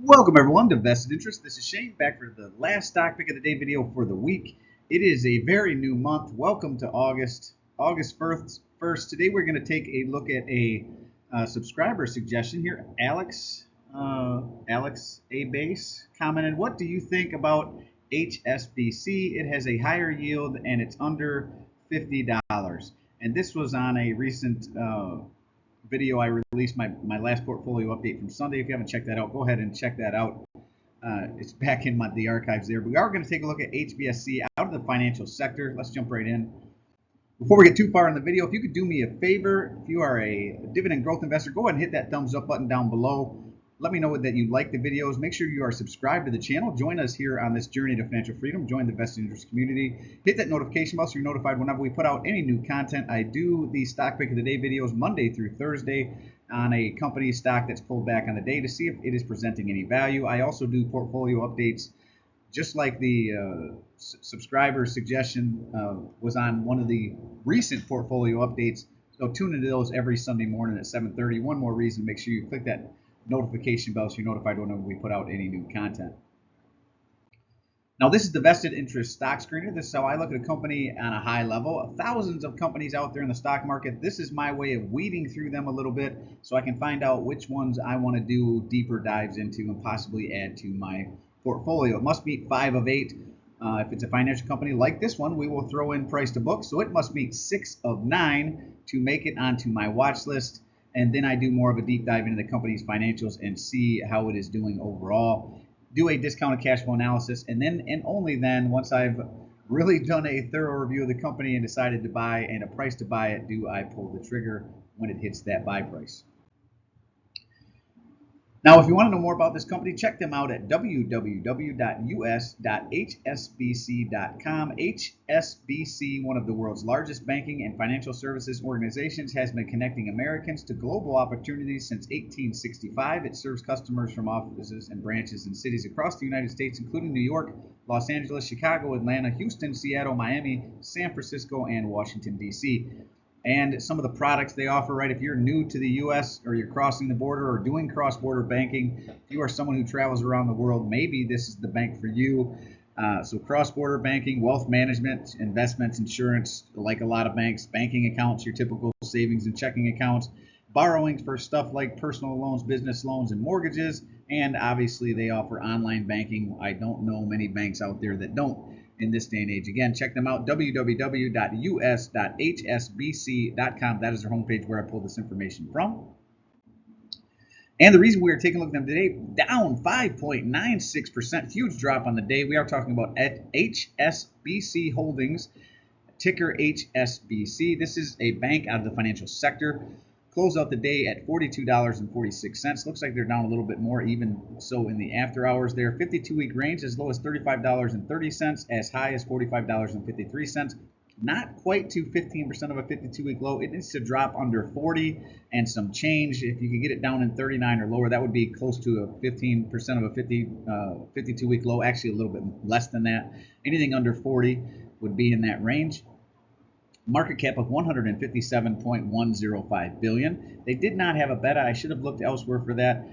Welcome everyone to Vested Interest. This is Shane back for the last stock pick of the day video for the week. It is a very new month. Welcome to August 1st. Today we're going to take a look at a subscriber suggestion here. Alex A Base commented, "What do you think about HSBC? It has a higher yield and it's under $50." And this was on a recent video I released, my last portfolio update from Sunday. If you haven't checked that out, go ahead and check that out. It's back in the archives there. But we are going to take a look at HBSC out of the financial sector. Let's jump right in. Before we get too far in the video, if you could do me a favor, if you are a dividend growth investor, go ahead and hit that thumbs up button down below. Let me know that you like the videos. Make sure you are subscribed to the channel. Join us here on this journey to financial freedom. Join the Vested Interest community. Hit that notification bell so you're notified whenever we put out any new content. I do the stock pick of the day videos Monday through Thursday on a company stock that's pulled back on the day to see if it is presenting any value. I also do portfolio updates just like the subscriber suggestion was on one of the recent portfolio updates. So tune into those every Sunday morning at 7:30. One more reason, make sure you click that notification bell so you're notified whenever we put out any new content. Now, this is the Vested Interest Stock Screener. This is how I look at a company on a high level. Thousands of companies out there in the stock market. This is my way of weeding through them a little bit so I can find out which ones I want to do deeper dives into and possibly add to my portfolio. It must meet 5 of 8. If it's a financial company like this one, we will throw in price to book. So it must meet 6 of 9 to make it onto my watch list. And then I do more of a deep dive into the company's financials and see how it is doing overall. Do a discounted cash flow analysis, and then and only then, once I've really done a thorough review of the company and decided to buy and a price to buy it, do I pull the trigger when it hits that buy price. Now, if you want to know more about this company, check them out at www.us.hsbc.com. HSBC, one of the world's largest banking and financial services organizations, has been connecting Americans to global opportunities since 1865. It serves customers from offices and branches in cities across the United States, including New York, Los Angeles, Chicago, Atlanta, Houston, Seattle, Miami, San Francisco, and Washington, D.C. And some of the products they offer, right? If you're new to the U.S. or you're crossing the border or doing cross-border banking, if you are someone who travels around the world, maybe this is the bank for you. So cross-border banking, wealth management, investments, insurance, like a lot of banks, banking accounts, your typical savings and checking accounts, borrowing for stuff like personal loans, business loans, and mortgages. And obviously, they offer online banking. I don't know many banks out there that don't in this day and age. Again, check them out, www.us.hsbc.com. That is their homepage where I pulled this information from. And the reason we are taking a look at them today, down 5.96%, huge drop on the day. We are talking about HSBC Holdings, ticker HSBC. This is a bank out of the financial sector. Close out the day at $42.46. Looks like they're down a little bit more, even so in the after hours there. 52-week range as low as $35.30, as high as $45.53. Not quite to 15% of a 52-week low. It needs to drop under 40 and some change. If you could get it down in 39 or lower, that would be close to a 15% of a 52-week low. Actually, a little bit less than that. Anything under 40 would be in that range. Market cap of $157.105 billion. They did not have a beta. I should have looked elsewhere for that.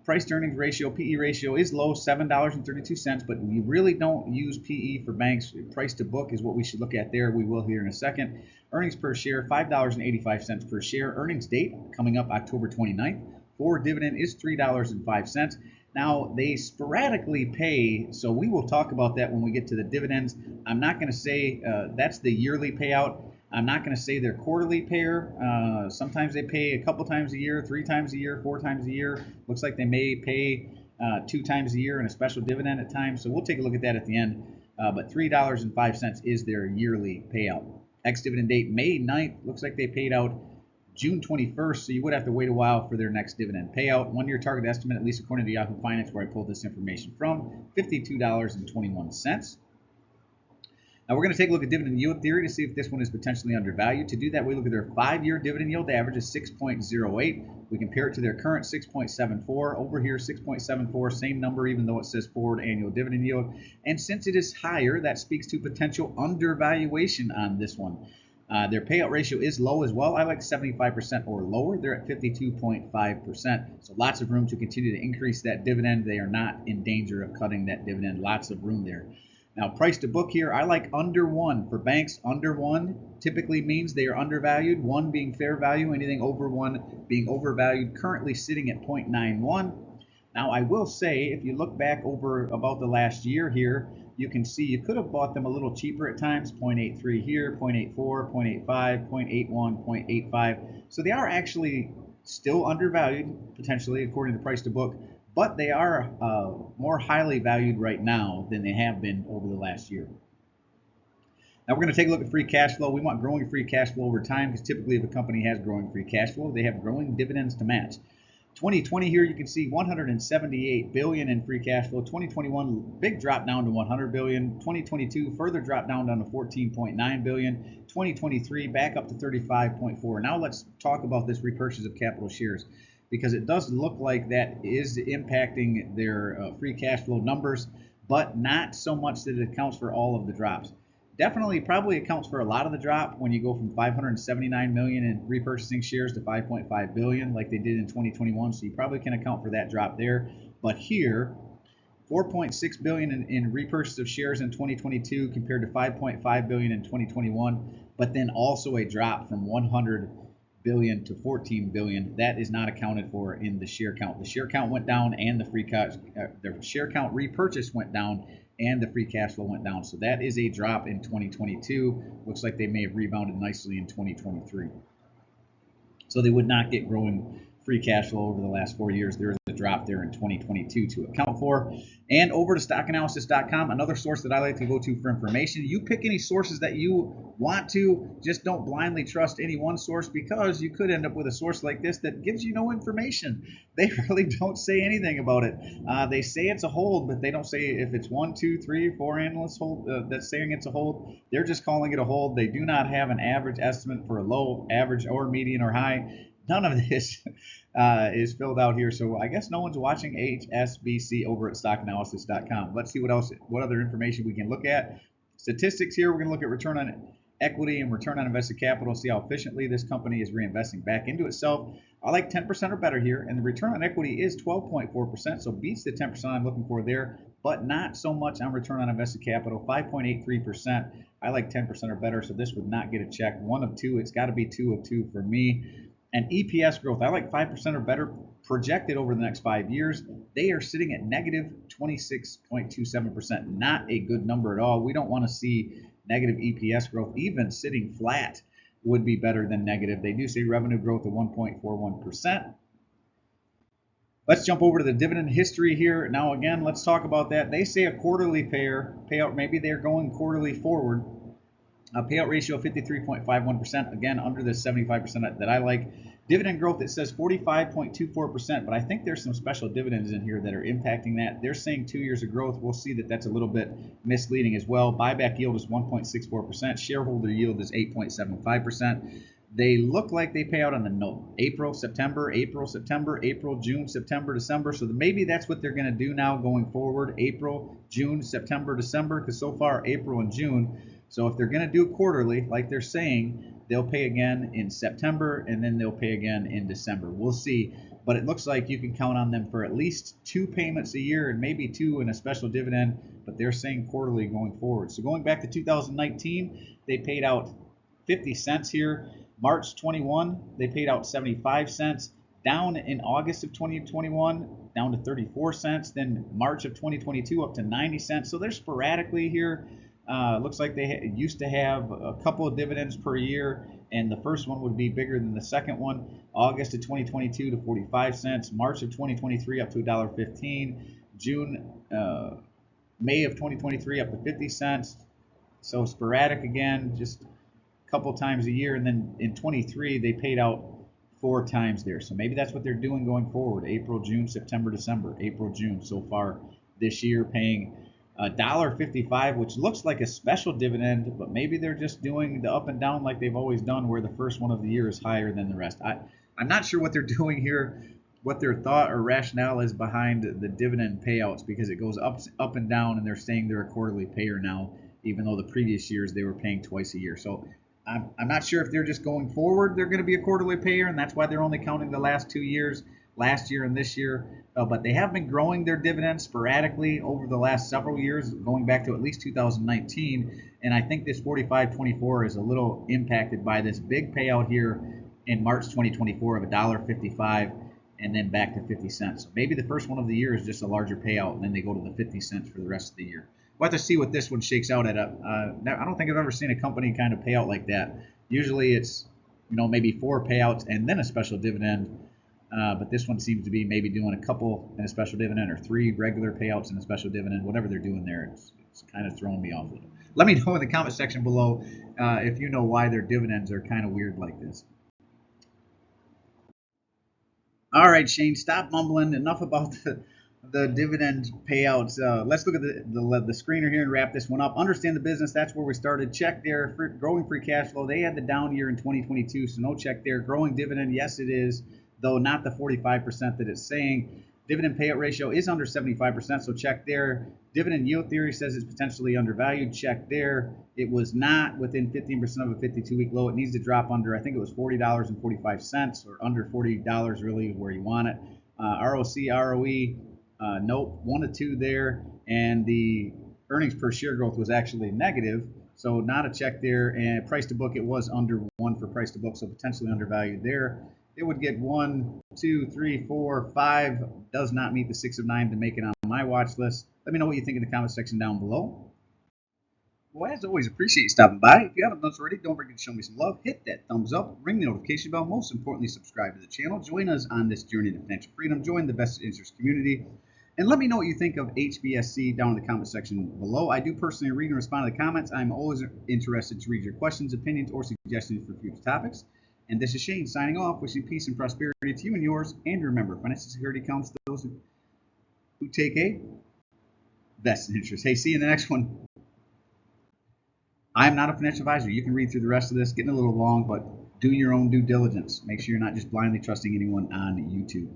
Price to earnings ratio, PE ratio is low, $7.32, but we really don't use PE for banks. Price to book is what we should look at there. We will here in a second. Earnings per share, $5.85 per share. Earnings date coming up October 29th. Forward dividend is $3.05. Now, they sporadically pay, so we will talk about that when we get to the dividends. I'm not going to say that's the yearly payout. I'm not going to say they're quarterly payer. Sometimes they pay a couple times a year, 3 times a year, 4 times a year. Looks like they may pay 2 times a year in a special dividend at times. So we'll take a look at that at the end. But $3.05 is their yearly payout. Ex-dividend date, May 9th. Looks like they paid out June 21st, so you would have to wait a while for their next dividend payout. 1-year target estimate, at least according to Yahoo Finance, where I pulled this information from, $52.21. Now we're going to take a look at dividend yield theory to see if this one is potentially undervalued. To do that, we look at their 5-year dividend yield average is 6.08. We compare it to their current 6.74. Over here, 6.74, same number, even though it says forward annual dividend yield. And since it is higher, that speaks to potential undervaluation on this one. Their payout ratio is low as well. I like 75% or lower. They're at 52.5%. So lots of room to continue to increase that dividend. They are not in danger of cutting that dividend. Lots of room there. Now, price to book here, I like under 1. For banks, under 1 typically means they are undervalued. 1 being fair value, anything over 1 being overvalued, currently sitting at 0.91. Now, I will say, if you look back over about the last year here, you can see you could have bought them a little cheaper at times, 0.83 here, 0.84, 0.85, 0.81, 0.85. So they are actually still undervalued, potentially, according to price to book, but they are more highly valued right now than they have been over the last year. Now we're going to take a look at free cash flow. We want growing free cash flow over time because typically if a company has growing free cash flow, they have growing dividends to match. 2020 here, you can see 178 billion in free cash flow. 2021, big drop down to 100 billion. 2022, further drop down to 14.9 billion. 2023, back up to 35.4. Now let's talk about this repurchase of capital shares, because it does look like that is impacting their free cash flow numbers, but not so much that it accounts for all of the drops. Definitely probably accounts for a lot of the drop when you go from 579 million in repurchasing shares to 5.5 billion like they did in 2021. So you probably can account for that drop there. But here, 4.6 billion in repurchase of shares in 2022 compared to 5.5 billion in 2021, but then also a drop from 100 billion to 14 billion. That is not accounted for in the share count. The share count went down and the share count repurchase went down and the free cash flow went down. So that is a drop in 2022. Looks like they may have rebounded nicely in 2023. So they would not get growing free cash flow over the last 4 years. There is a drop there in 2022 to account for. And over to stockanalysis.com, another source that I like to go to for information. You pick any sources that you want to. Just don't blindly trust any one source, because you could end up with a source like this that gives you no information. They really don't say anything about it. They say it's a hold, but they don't say if it's 1, 2, 3, 4 analysts hold that's saying it's a hold. They're just calling it a hold. They do not have an average estimate for a low, average, or median or high. None of this is filled out here, so I guess no one's watching HSBC over at stockanalysis.com. Let's see what other information we can look at. Statistics here, we're going to look at return on equity and return on invested capital, see how efficiently this company is reinvesting back into itself. I like 10% or better here, and the return on equity is 12.4%, so beats the 10% I'm looking for there, but not so much on return on invested capital, 5.83%. I like 10% or better, so this would not get a check. 1 of 2, it's got to be 2 of 2 for me. And EPS growth, I like 5% or better projected over the next 5 years. They are sitting at negative 26.27%. Not a good number at all. We don't want to see negative EPS growth. Even sitting flat would be better than negative. They do say revenue growth of 1.41%. Let's jump over to the dividend history here. Now, again, let's talk about that. They say a quarterly payout. Maybe they're going quarterly forward. A payout ratio of 53.51%, again, under the 75% that I like. Dividend growth, it says 45.24%, but I think there's some special dividends in here that are impacting that. They're saying 2 years of growth. We'll see that that's a little bit misleading as well. Buyback yield is 1.64%. Shareholder yield is 8.75%. They look like they pay out on the note. April, September, June, September, December. So maybe that's what they're going to do now going forward. April, June, September, December, because so far April and June. So if they're going to do quarterly, like they're saying, they'll pay again in September, and then they'll pay again in December. We'll see. But it looks like you can count on them for at least 2 payments a year, and maybe 2 in a special dividend. But they're saying quarterly going forward. So going back to 2019, they paid out 50 cents here. March 21, they paid out 75 cents. Down in August of 2021, down to 34 cents. Then March of 2022, up to 90 cents. So they're sporadically here. Looks like they used to have a couple of dividends per year, and the first one would be bigger than the second one. August of 2022 to 45 cents. March of 2023 up to $1.15. May of 2023 up to 50 cents. So sporadic again, just a couple times a year. And then in 23, they paid out 4 times there. So maybe that's what they're doing going forward. April, June, September, December. April, June so far this year, paying $1.55, which looks like a special dividend, but maybe they're just doing the up and down like they've always done, where the first one of the year is higher than the rest. I'm not sure what they're doing here, what their thought or rationale is behind the dividend payouts, because it goes up and down, and they're saying they're a quarterly payer now, even though the previous years they were paying twice a year. So I'm not sure if they're just going forward, they're going to be a quarterly payer, and that's why they're only counting the last 2 years, last year and this year. But they have been growing their dividends sporadically over the last several years, going back to at least 2019. And I think this 45.24 is a little impacted by this big payout here in March 2024 of $1.55 and then back to 50 cents. So maybe the first one of the year is just a larger payout, and then they go to the 50 cents for the rest of the year. We'll have to see what this one shakes out at. I don't think I've ever seen a company kind of pay out like that. Usually it's, maybe 4 payouts and then a special dividend. But this one seems to be maybe doing a couple and a special dividend, or 3 regular payouts and a special dividend. Whatever they're doing there, it's kind of throwing me off a little. Let me know in the comment section below if you know why their dividends are kind of weird like this. All right, Shane, stop mumbling. Enough about the dividend payouts. Let's look at the screener here and wrap this one up. Understand the business. That's where we started. Check there. Growing free cash flow. They had the down year in 2022, so no check there. Growing dividend. Yes, it is, though not the 45% that it's saying. Dividend payout ratio is under 75%, so check there. Dividend yield theory says it's potentially undervalued. Check there. It was not within 15% of a 52-week low. It needs to drop under, I think it was $40.45, or under $40 really where you want it. ROC, ROE, nope, 1 to 2 there. And the earnings per share growth was actually negative, so not a check there. And price to book, it was under 1 for price to book, so potentially undervalued there. It would get 1, 2, 3, 4, 5. Does not meet the 6 of 9 to make it on my watch list. Let me know what you think in the comment section down below. Well, as always, appreciate you stopping by. If you haven't done so already, don't forget to show me some love. Hit that thumbs up, ring the notification bell. Most importantly, subscribe to the channel. Join us on this journey to financial freedom. Join the vested interest community. And let me know what you think of HBSC down in the comment section below. I do personally read and respond to the comments. I'm always interested to read your questions, opinions, or suggestions for future topics. And this is Shane signing off, wishing peace and prosperity to you and yours. And remember, financial security comes to those who take a vested interest. Hey, see you in the next one. I'm not a financial advisor. You can read through the rest of this. Getting a little long, but do your own due diligence. Make sure you're not just blindly trusting anyone on YouTube.